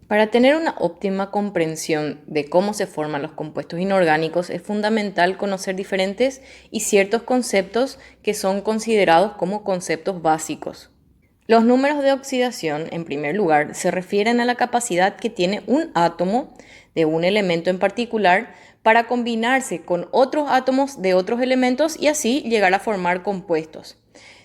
Para tener una óptima comprensión de cómo se forman los compuestos inorgánicos, es fundamental conocer diferentes y ciertos conceptos que son considerados como conceptos básicos. Los números de oxidación, en primer lugar, se refieren a la capacidad que tiene un átomo de un elemento en particular para combinarse con otros átomos de otros elementos y así llegar a formar compuestos.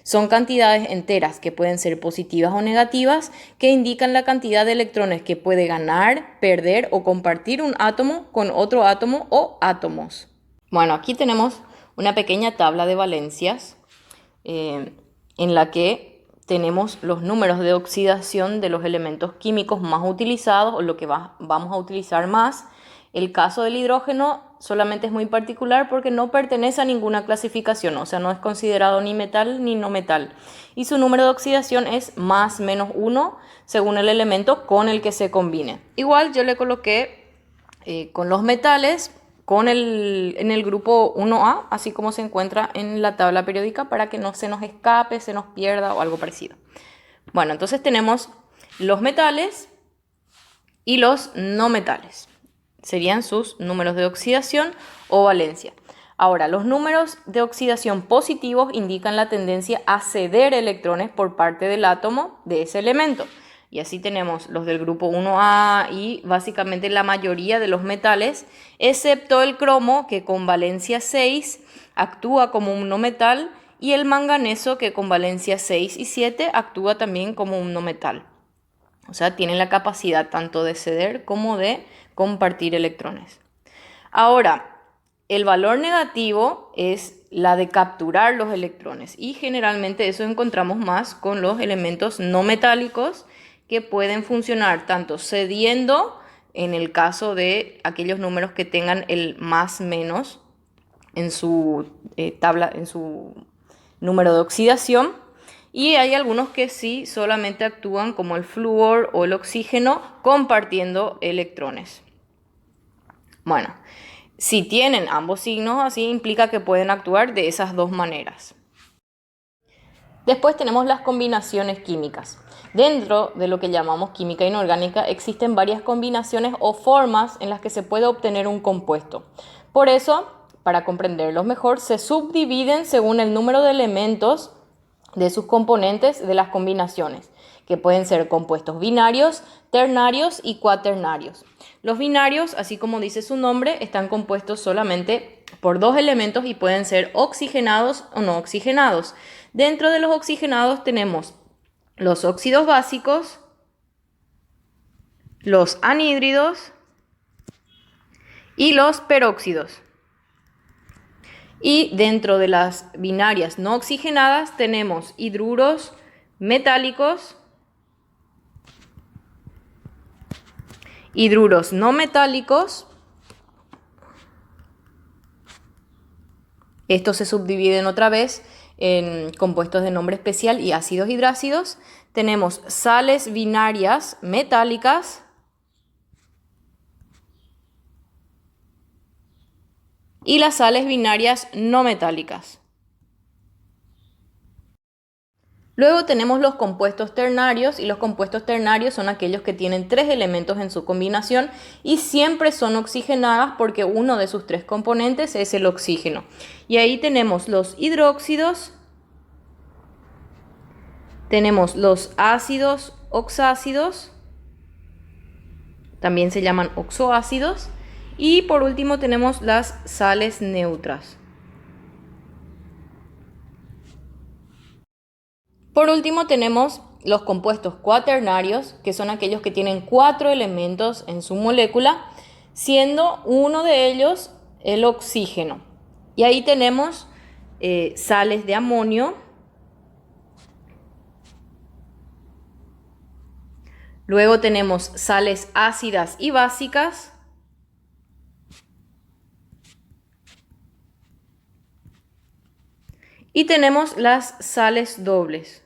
Son cantidades enteras que pueden ser positivas o negativas, que indican la cantidad de electrones que puede ganar, perder o compartir un átomo con otro átomo o átomos. Bueno, aquí tenemos una pequeña tabla de valencias en la que tenemos los números de oxidación de los elementos químicos más utilizados o lo que vamos a utilizar más. El caso del hidrógeno solamente es muy particular porque no pertenece a ninguna clasificación, o sea, no es considerado ni metal ni no metal. Y su número de oxidación es más menos 1 según el elemento con el que se combine. Igual yo le coloqué con los metales en el grupo 1A, así como se encuentra en la tabla periódica, para que no se nos escape, se nos pierda o algo parecido. Bueno, entonces tenemos los metales y los no metales. Serían sus números de oxidación o valencia. Ahora, los números de oxidación positivos indican la tendencia a ceder electrones por parte del átomo de ese elemento. Y así tenemos los del grupo 1A y básicamente la mayoría de los metales, excepto el cromo, que con valencia 6 actúa como un no metal, y el manganeso, que con valencia 6 y 7 actúa también como un no metal. O sea, tienen la capacidad tanto de ceder como de compartir electrones. Ahora, el valor negativo es la de capturar los electrones y generalmente eso encontramos más con los elementos no metálicos, que pueden funcionar tanto cediendo en el caso de aquellos números que tengan el más menos en su tabla, en su número de oxidación, y hay algunos que sí solamente actúan como el flúor o el oxígeno compartiendo electrones. Bueno, si tienen ambos signos, así implica que pueden actuar de esas dos maneras. Después tenemos las combinaciones químicas. Dentro de lo que llamamos química inorgánica existen varias combinaciones o formas en las que se puede obtener un compuesto. Por eso, para comprenderlos mejor, se subdividen según el número de elementos de sus componentes de las combinaciones, que pueden ser compuestos binarios, ternarios y cuaternarios. Los binarios, así como dice su nombre, están compuestos solamente por dos elementos y pueden ser oxigenados o no oxigenados. Dentro de los oxigenados tenemos los óxidos básicos, los anhídridos y los peróxidos. Y dentro de las binarias no oxigenadas tenemos hidruros metálicos, hidruros no metálicos. Estos se subdividen otra vez en compuestos de nombre especial y ácidos hidrácidos. Tenemos sales binarias metálicas y las sales binarias no metálicas. Luego tenemos los compuestos ternarios, y los compuestos ternarios son aquellos que tienen tres elementos en su combinación y siempre son oxigenadas porque uno de sus tres componentes es el oxígeno. Y ahí tenemos los hidróxidos, tenemos los ácidos oxácidos, también se llaman oxoácidos, y por último tenemos las sales neutras. Por último tenemos los compuestos cuaternarios, que son aquellos que tienen 4 elementos en su molécula, siendo uno de ellos el oxígeno. Y ahí tenemos sales de amonio, luego tenemos sales ácidas y básicas, y tenemos las sales dobles.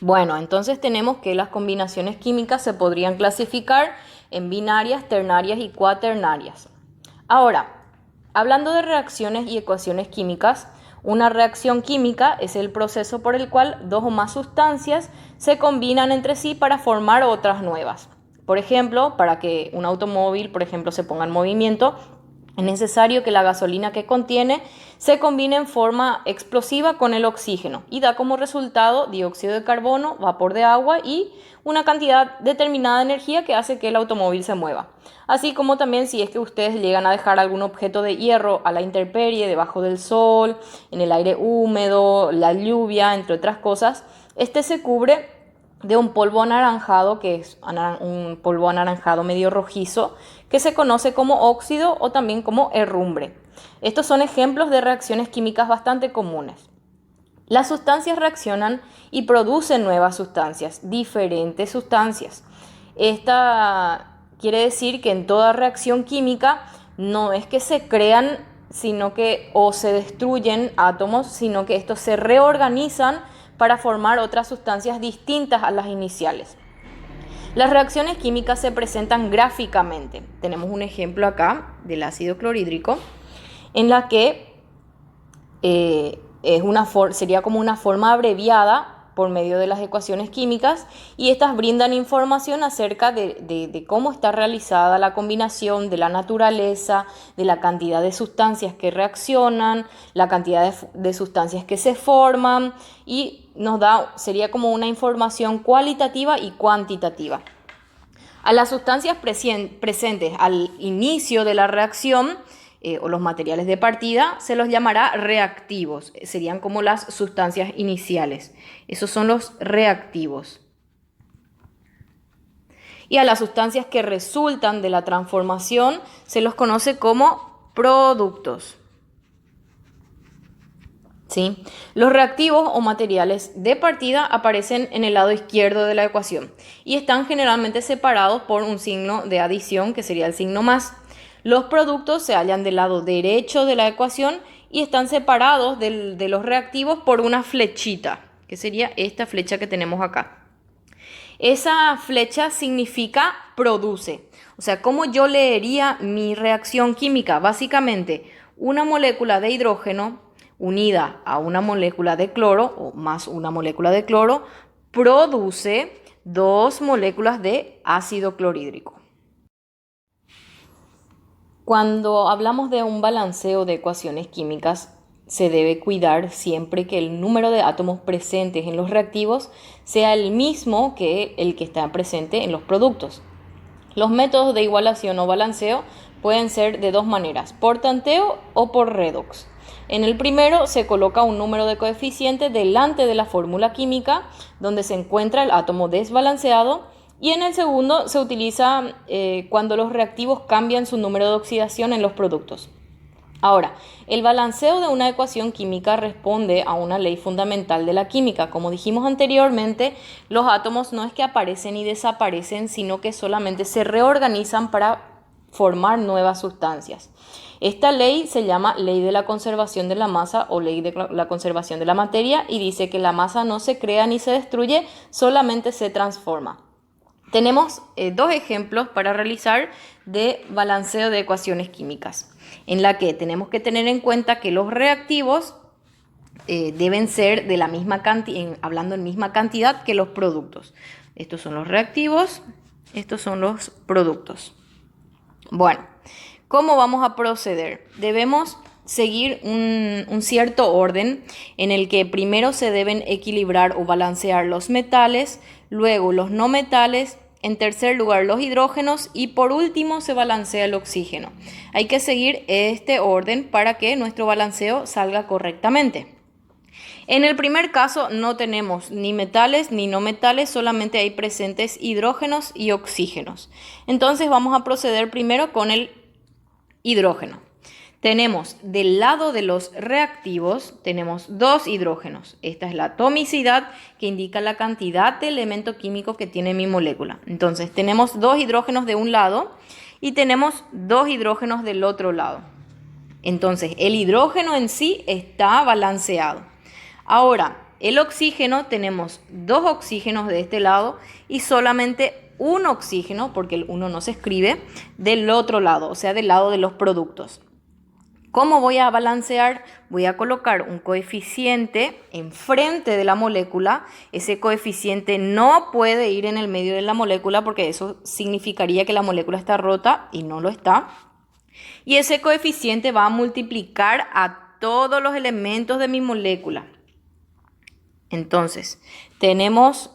Bueno, entonces tenemos que las combinaciones químicas se podrían clasificar en binarias, ternarias y cuaternarias. Ahora, hablando de reacciones y ecuaciones químicas, Una reacción química es el proceso por el cual dos o más sustancias se combinan entre sí para formar otras nuevas. Por ejemplo, para que un automóvil, por ejemplo, se ponga en movimiento, es necesario que la gasolina que contiene se combine en forma explosiva con el oxígeno y da como resultado dióxido de carbono, vapor de agua y una cantidad determinada de energía que hace que el automóvil se mueva. Así como también si es que ustedes llegan a dejar algún objeto de hierro a la intemperie, debajo del sol, en el aire húmedo, la lluvia, entre otras cosas, este se cubre de un polvo anaranjado, que es un polvo anaranjado medio rojizo, que se conoce como óxido o también como herrumbre. Estos son ejemplos de reacciones químicas bastante comunes. Las sustancias reaccionan y producen nuevas sustancias, diferentes sustancias. Esta quiere decir que en toda reacción química no es que se crean o se destruyen átomos, sino que estos se reorganizan para formar otras sustancias distintas a las iniciales. Las reacciones químicas se presentan gráficamente. Tenemos un ejemplo acá del ácido clorhídrico, en la que sería como una forma abreviada por medio de las ecuaciones químicas, y estas brindan información acerca de cómo está realizada la combinación, de la naturaleza, de la cantidad de sustancias que reaccionan, la cantidad de sustancias que se forman, y sería como una información cualitativa y cuantitativa. A las sustancias presentes al inicio de la reacción o los materiales de partida se los llamará reactivos. Serían como las sustancias iniciales. Esos son los reactivos. Y a las sustancias que resultan de la transformación se los conoce como productos. ¿Sí? Los reactivos o materiales de partida aparecen en el lado izquierdo de la ecuación y están generalmente separados por un signo de adición, que sería el signo más. Los productos se hallan del lado derecho de la ecuación y están separados de los reactivos por una flechita, que sería esta flecha que tenemos acá. Esa flecha significa produce. O sea, ¿cómo yo leería mi reacción química? Básicamente, una molécula de hidrógeno unida a una molécula de cloro o más una molécula de cloro produce dos moléculas de ácido clorhídrico. Cuando hablamos de un balanceo de ecuaciones químicas, se debe cuidar siempre que el número de átomos presentes en los reactivos sea el mismo que el que está presente en los productos. Los métodos de igualación o balanceo pueden ser de dos maneras, por tanteo o por redox. En el primero se coloca un número de coeficiente delante de la fórmula química donde se encuentra el átomo desbalanceado, y en el segundo se utiliza cuando los reactivos cambian su número de oxidación en los productos. Ahora, el balanceo de una ecuación química responde a una ley fundamental de la química. Como dijimos anteriormente, los átomos no es que aparecen y desaparecen, sino que solamente se reorganizan para formar nuevas sustancias. Esta ley se llama ley de la conservación de la masa o ley de la conservación de la materia, y dice que la masa no se crea ni se destruye, solamente se transforma. Tenemos dos ejemplos para realizar de balanceo de ecuaciones químicas, en la que tenemos que tener en cuenta que los reactivos deben ser de la misma cantidad, hablando en misma cantidad que los productos. Estos son los reactivos, estos son los productos. Bueno, ¿cómo vamos a proceder? Debemos seguir un cierto orden en el que primero se deben equilibrar o balancear los metales, luego los no metales, en tercer lugar los hidrógenos y por último se balancea el oxígeno. Hay que seguir este orden para que nuestro balanceo salga correctamente. En el primer caso no tenemos ni metales ni no metales, solamente hay presentes hidrógenos y oxígenos. Entonces vamos a proceder primero con el hidrógeno. Tenemos del lado de los reactivos, tenemos dos hidrógenos. Esta es la atomicidad, que indica la cantidad de elemento químico que tiene mi molécula. Entonces tenemos dos hidrógenos de un lado y tenemos dos hidrógenos del otro lado. Entonces el hidrógeno en sí está balanceado. Ahora, el oxígeno, tenemos dos oxígenos de este lado y solamente un oxígeno, porque el uno no se escribe, del otro lado, o sea, del lado de los productos. ¿Cómo voy a balancear? Voy a colocar un coeficiente enfrente de la molécula. Ese coeficiente no puede ir en el medio de la molécula porque eso significaría que la molécula está rota y no lo está. Y ese coeficiente va a multiplicar a todos los elementos de mi molécula. Entonces, tenemos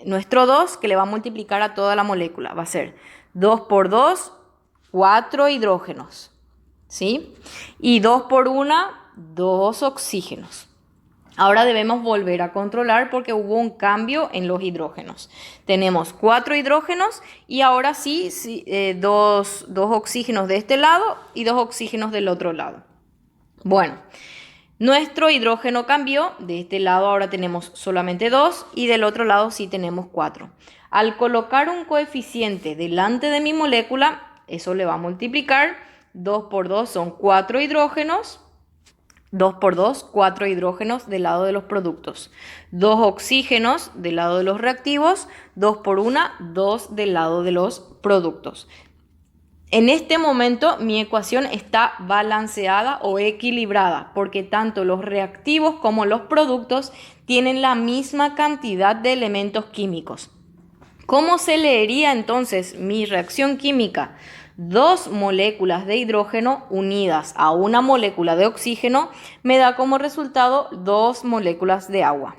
nuestro 2 que le va a multiplicar a toda la molécula. Va a ser 2 por 2, 4 hidrógenos. ¿Sí? Y 2 por 1, 2 oxígenos. Ahora debemos volver a controlar porque hubo un cambio en los hidrógenos. Tenemos 4 hidrógenos y ahora sí, dos oxígenos de este lado y 2 oxígenos del otro lado. Bueno, nuestro hidrógeno cambió. De este lado ahora tenemos solamente 2 y del otro lado sí tenemos 4. Al colocar un coeficiente delante de mi molécula, eso le va a multiplicar. 2 por 2 son 4 hidrógenos. 2 por 2, 4 hidrógenos del lado de los productos. 2 oxígenos del lado de los reactivos. 2 por 1, 2 del lado de los productos. En este momento mi ecuación está balanceada o equilibrada porque tanto los reactivos como los productos tienen la misma cantidad de elementos químicos. ¿Cómo se leería entonces mi reacción química? 2 moléculas de hidrógeno unidas a una molécula de oxígeno me da como resultado 2 moléculas de agua.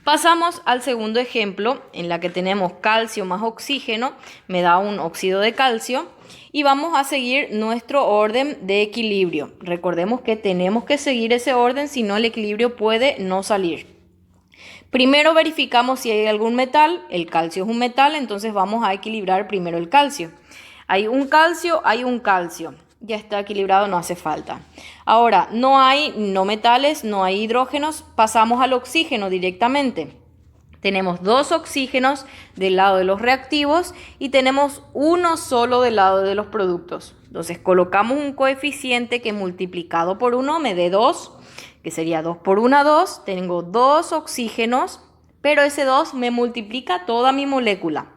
Pasamos al segundo ejemplo en la que tenemos calcio más oxígeno, me da un óxido de calcio y vamos a seguir nuestro orden de equilibrio. Recordemos que tenemos que seguir ese orden, si no el equilibrio puede no salir. Primero verificamos si hay algún metal, el calcio es un metal, entonces vamos a equilibrar primero el calcio. Hay un calcio, ya está equilibrado, no hace falta. Ahora, no hay no metales, no hay hidrógenos, pasamos al oxígeno directamente. Tenemos 2 oxígenos del lado de los reactivos y tenemos uno solo del lado de los productos. Entonces colocamos un coeficiente que multiplicado por 1 me dé 2, que sería 2 por 1, 2. Tengo 2 oxígenos, pero ese 2 me multiplica toda mi molécula.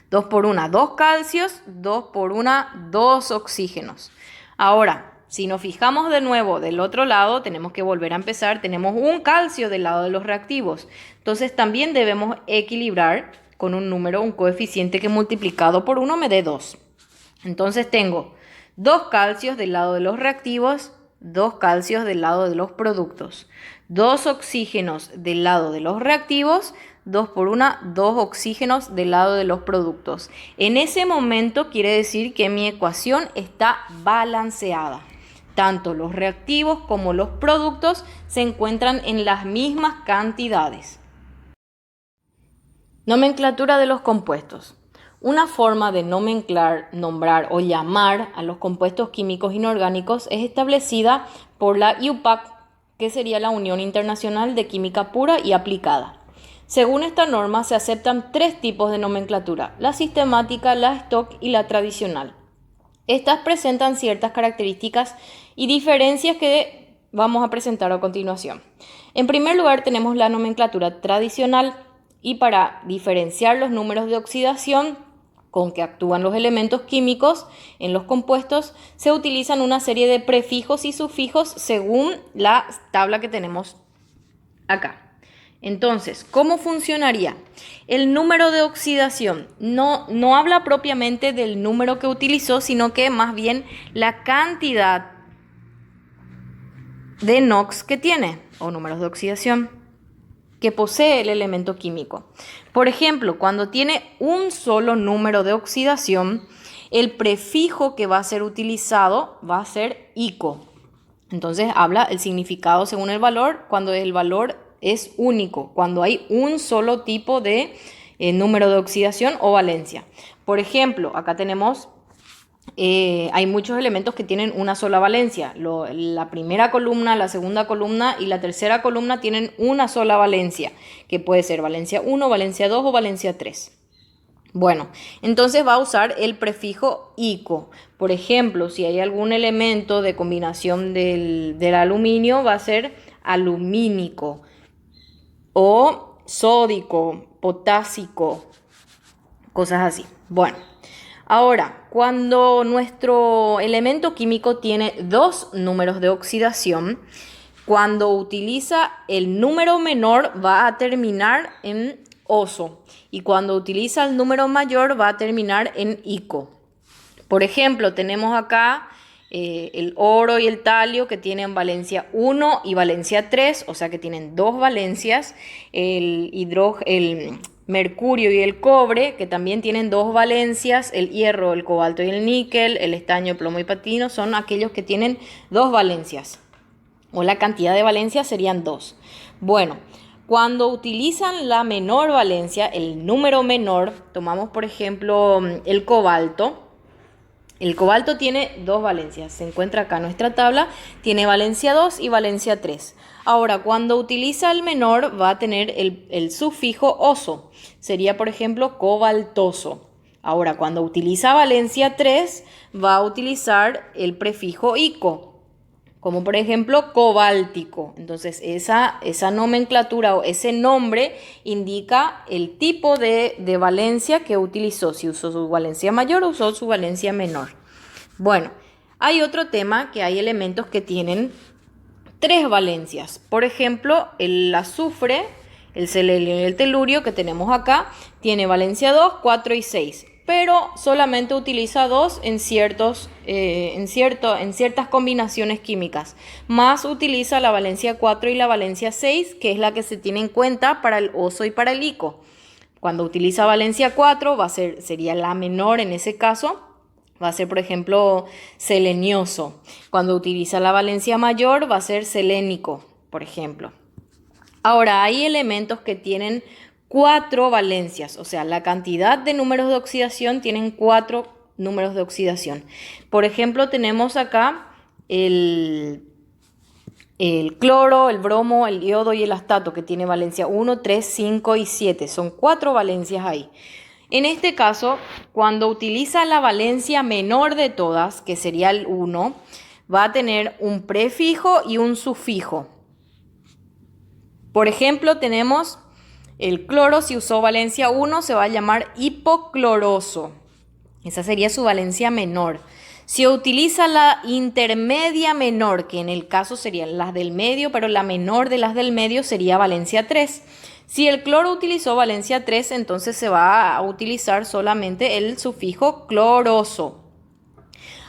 2 por 1, 2 calcios, 2 por 1, 2 oxígenos. Ahora, si nos fijamos de nuevo del otro lado, tenemos que volver a empezar. Tenemos un calcio del lado de los reactivos. Entonces también debemos equilibrar con un número, un coeficiente que multiplicado por 1 me dé 2. Entonces tengo 2 calcios del lado de los reactivos, 2 calcios del lado de los productos, 2 oxígenos del lado de los reactivos, 2 por 1, 2 oxígenos del lado de los productos. En ese momento quiere decir que mi ecuación está balanceada. Tanto los reactivos como los productos se encuentran en las mismas cantidades. Nomenclatura de los compuestos. Una forma de nomenclar, nombrar o llamar a los compuestos químicos inorgánicos es establecida por la IUPAC, que sería la Unión Internacional de Química Pura y Aplicada. Según esta norma se aceptan 3 tipos de nomenclatura: la sistemática, la stock y la tradicional. Estas presentan ciertas características y diferencias que vamos a presentar a continuación. En primer lugar tenemos la nomenclatura tradicional, y para diferenciar los números de oxidación con que actúan los elementos químicos en los compuestos, se utilizan una serie de prefijos y sufijos según la tabla que tenemos acá. Entonces, ¿cómo funcionaría? El número de oxidación no habla propiamente del número que utilizó, sino que más bien la cantidad de NOx que tiene, o números de oxidación, que posee el elemento químico. Por ejemplo, cuando tiene un solo número de oxidación, el prefijo que va a ser utilizado va a ser ico. Entonces habla el significado según el valor, cuando el valor es único, cuando hay un solo tipo de número de oxidación o valencia. Por ejemplo, acá tenemos, hay muchos elementos que tienen una sola valencia. La primera columna, la segunda columna y la tercera columna tienen una sola valencia, que puede ser valencia 1, valencia 2 o valencia 3. Bueno, entonces va a usar el prefijo ico. Por ejemplo, si hay algún elemento de combinación del aluminio, va a ser alumínico, o sódico, potásico, cosas así. Bueno, Ahora, cuando nuestro elemento químico tiene dos números de oxidación, cuando utiliza el número menor va a terminar en oso y cuando utiliza el número mayor va a terminar en ico. Por ejemplo, tenemos acá el oro y el talio que tienen valencia 1 y valencia 3, o sea que tienen dos valencias. El mercurio y el cobre, que también tienen dos valencias. El hierro, el cobalto y el níquel, el estaño, plomo y platino, son aquellos que tienen dos valencias. O la cantidad de valencias serían 2. Bueno, cuando utilizan la menor valencia, el número menor, tomamos por ejemplo el cobalto. El cobalto tiene dos valencias, se encuentra acá en nuestra tabla, tiene valencia 2 y valencia 3. Ahora, cuando utiliza el menor va a tener el sufijo oso, sería por ejemplo cobaltoso. Ahora, cuando utiliza valencia 3 va a utilizar el prefijo ico, como por ejemplo cobáltico. Entonces esa nomenclatura o ese nombre indica el tipo de valencia que utilizó, si usó su valencia mayor o usó su valencia menor. Bueno, hay otro tema que hay elementos que tienen tres valencias. Por ejemplo, el azufre, el selenio y el telurio que tenemos acá, tiene valencia 2, 4 y 6. Pero solamente utiliza 2 en ciertas combinaciones químicas. Más utiliza la valencia 4 y la valencia 6, que es la que se tiene en cuenta para el oso y para el ico. Cuando utiliza valencia 4 sería la menor en ese caso. Va a ser, por ejemplo, selenioso. Cuando utiliza la valencia mayor va a ser selénico, por ejemplo. Ahora, hay elementos que tienen 4 valencias, o sea, la cantidad de números de oxidación tienen 4 números de oxidación. Por ejemplo, tenemos acá el cloro, el bromo, el iodo y el astato, que tiene valencia 1, 3, 5 y 7. Son 4 valencias ahí. En este caso, cuando utiliza la valencia menor de todas, que sería el 1, va a tener un prefijo y un sufijo. Por ejemplo, tenemos el cloro, si usó valencia 1, se va a llamar hipocloroso. Esa sería su valencia menor. Si utiliza la intermedia menor, que en el caso serían las del medio, pero la menor de las del medio sería valencia 3. Si el cloro utilizó valencia 3, entonces se va a utilizar solamente el sufijo cloroso.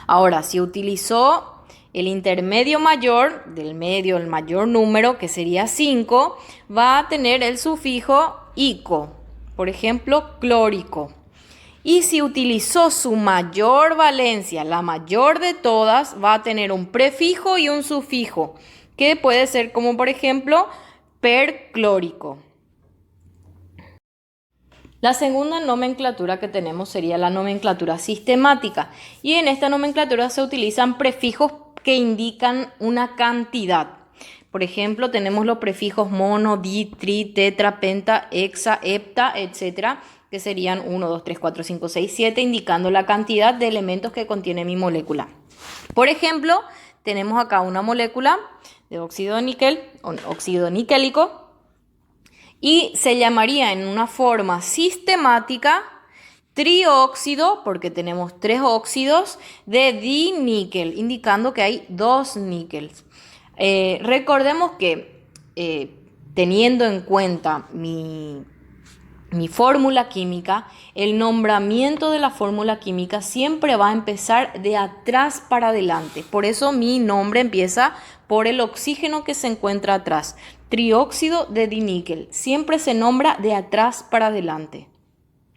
Ahora, si utilizó el intermedio mayor, del medio el mayor número, que sería 5, va a tener el sufijo ico, por ejemplo, clórico. Y si utilizó su mayor valencia, la mayor de todas, va a tener un prefijo y un sufijo, que puede ser como por ejemplo perclórico. La segunda nomenclatura que tenemos sería la nomenclatura sistemática. Y en esta nomenclatura se utilizan prefijos que indican una cantidad. Por ejemplo, tenemos los prefijos mono, di, tri, tetra, penta, hexa, hepta, etc., que serían 1, 2, 3, 4, 5, 6, 7, indicando la cantidad de elementos que contiene mi molécula. Por ejemplo, tenemos acá una molécula de óxido de níquel, óxido niquélico, y se llamaría en una forma sistemática trióxido, porque tenemos 3 óxidos, de diníquel, indicando que hay 2 níqueles. Recordemos que teniendo en cuenta mi fórmula química, el nombramiento de la fórmula química siempre va a empezar de atrás para adelante. Por eso mi nombre empieza por el oxígeno que se encuentra atrás. Trióxido de diníquel. Siempre se nombra de atrás para adelante.